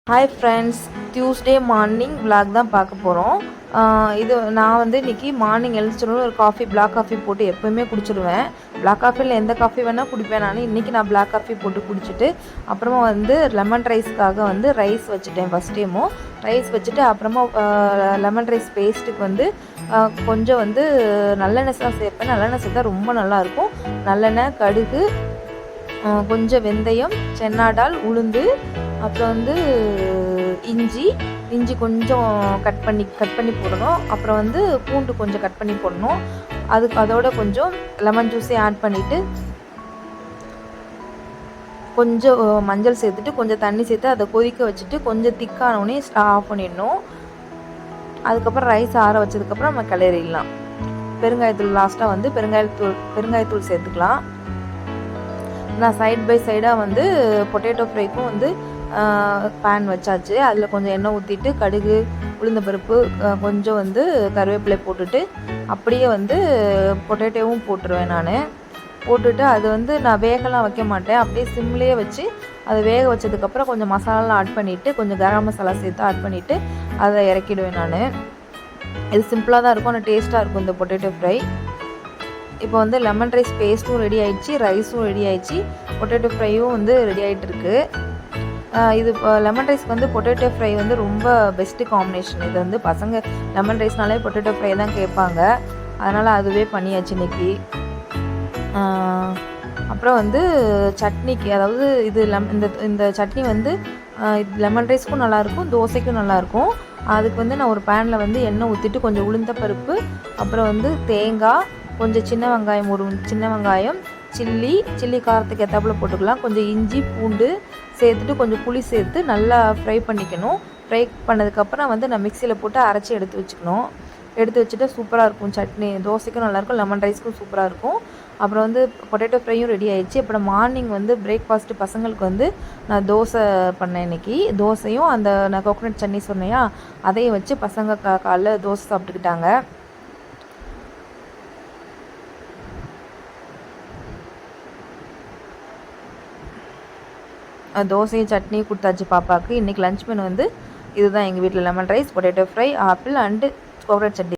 Hi friends, Tuesday morning vlog தான் பார்க்க போகிறோம். இது நான் வந்து இன்றைக்கி மார்னிங் எழுந்திரிச்சோன்னு ஒரு காஃபி, பிளாக் காஃபி போட்டு எப்போயுமே குடிச்சிடுவேன். பிளாக் காஃபியில் எந்த காஃபி வேணால் குடிப்பேன் நான். இன்றைக்கி நான் பிளாக் காஃபி போட்டு குடிச்சிட்டு அப்புறமா வந்து லெமன் ரைஸ்க்காக வந்து ரைஸ் வச்சுட்டேன். ஃபஸ்ட் டைமும் ரைஸ் வச்சுட்டு அப்புறமா லெமன் ரைஸ் பேஸ்ட்டுக்கு வந்து கொஞ்சம் வந்து நல்லெண்ணெய் தான் சேர்ப்பேன். நல்லெண்ணெய் சேர்த்தா ரொம்ப நல்லாயிருக்கும். நல்லெண்ணெய், கடுகு, கொஞ்சம் வெந்தயம், சென்னா டால், உளுந்து, அப்புறம் வந்து இஞ்சி கொஞ்சம் கட் பண்ணி போடணும். அப்புறம் வந்து பூண்டு கொஞ்சம் கட் பண்ணி போடணும். அதோட கொஞ்சம் லெமன் ஜூஸே ஆட் பண்ணிவிட்டு கொஞ்சம் மஞ்சள் சேர்த்துட்டு கொஞ்சம் தண்ணி சேர்த்து அதை கொதிக்க வச்சுட்டு கொஞ்சம் திக்கானோடனே ஆஃப் பண்ணிடணும். அதுக்கப்புறம் ரைஸ் ஆற வச்சதுக்கப்புறம் நம்ம கிளறிடலாம். பெருங்காயத்தூள் லாஸ்ட்டாக வந்து பெருங்காயத்தூள் சேர்த்துக்கலாம். நான் சைட் பை சைடாக வந்து பொட்டேட்டோ ஃப்ரைக்கும் வந்து பேன் வச்சாச்சு. அதில் கொஞ்சம் எண்ணெய் ஊற்றிட்டு கடுகு, உளுந்தம்பருப்பு, கொஞ்சம் வந்து கருவேப்பிலை போட்டுட்டு அப்படியே வந்து பொட்டேட்டோவும் போட்டுருவேன் நான். போட்டுட்டு அது வந்து நான் வேகலாம் வைக்க மாட்டேன். அப்படியே சிம்லேயே வச்சு அதை வேக வச்சதுக்கப்புறம் கொஞ்சம் மசாலாலாம் ஆட் பண்ணிவிட்டு கொஞ்சம் கரம் மசாலா சேர்த்து ஆட் பண்ணிவிட்டு அதை இறக்கிடுவேன் நான். இது சிம்பிளாக தான் இருக்கும், ஆனால் டேஸ்ட்டாக இருக்கும் இந்த பொட்டேட்டோ ஃப்ரை. இப்போ வந்து லெமன் ரைஸ் பேஸ்ட்டும் ரெடி ஆகிடுச்சு, ரைஸும் ரெடி ஆகிடுச்சு, பொட்டேட்டோ ஃப்ரையும் வந்து ரெடி ஆகிட்டுருக்கு. இது லெமன் ரைஸ்க்கு வந்து பொட்டேட்டோ ஃப்ரை வந்து ரொம்ப பெஸ்ட்டு காம்பினேஷன். இது வந்து பசங்க லெமன் ரைஸ்னாலே பொட்டேட்டோ ஃப்ரை தான் கேட்பாங்க. அதனால் அதுவே பண்ணியாச்சு இன்றைக்கி. அப்புறம் வந்து சட்னிக்கு, அதாவது இது இந்த சட்னி வந்து லெமன் ரைஸ்க்கும் நல்லாயிருக்கும், தோசைக்கும் நல்லாயிருக்கும். அதுக்கு வந்து நான் ஒரு பேனில் வந்து எண்ணெய் ஊற்றிட்டு கொஞ்சம் உளுந்த பருப்பு, அப்புறம் வந்து தேங்காய், கொஞ்சம் சின்ன வெங்காயம், சில்லி காரத்துக்கு ஏற்றாப்புல போட்டுக்கலாம். கொஞ்சம் இஞ்சி, பூண்டு சேர்த்துட்டு கொஞ்சம் புளி சேர்த்து நல்லா ஃப்ரை பண்ணிக்கணும். ஃப்ரை பண்ணதுக்கப்புறம் வந்து நான் மிக்சியில் போட்டு அரைச்சி எடுத்து வச்சுட்டு சூப்பராக இருக்கும் சட்னி. தோசைக்கும் நல்லாயிருக்கும், லெமன் ரைஸ்க்கும் சூப்பராக இருக்கும். அப்புறம் வந்து பொட்டேட்டோ ஃப்ரையும் ரெடி ஆகிடுச்சு. அப்புறம் மார்னிங் வந்து பிரேக்ஃபாஸ்ட்டு பசங்களுக்கு வந்து நான் தோசை பண்ணேன் இன்றைக்கி. தோசையும் அந்த நான் கோகோனட் சட்னி சொன்னையா, அதையும் வச்சு பசங்க காலைல தோசை சாப்பிட்டுக்கிட்டாங்க. தோசையும் சட்னியும் கொடுத்தாச்சு பாப்பாவுக்கு. இன்றைக்கி லஞ்ச் மெனு வந்து இதுதான் எங்கள் வீட்டில். Lemon rice, potato fry, apple and coconut chutney.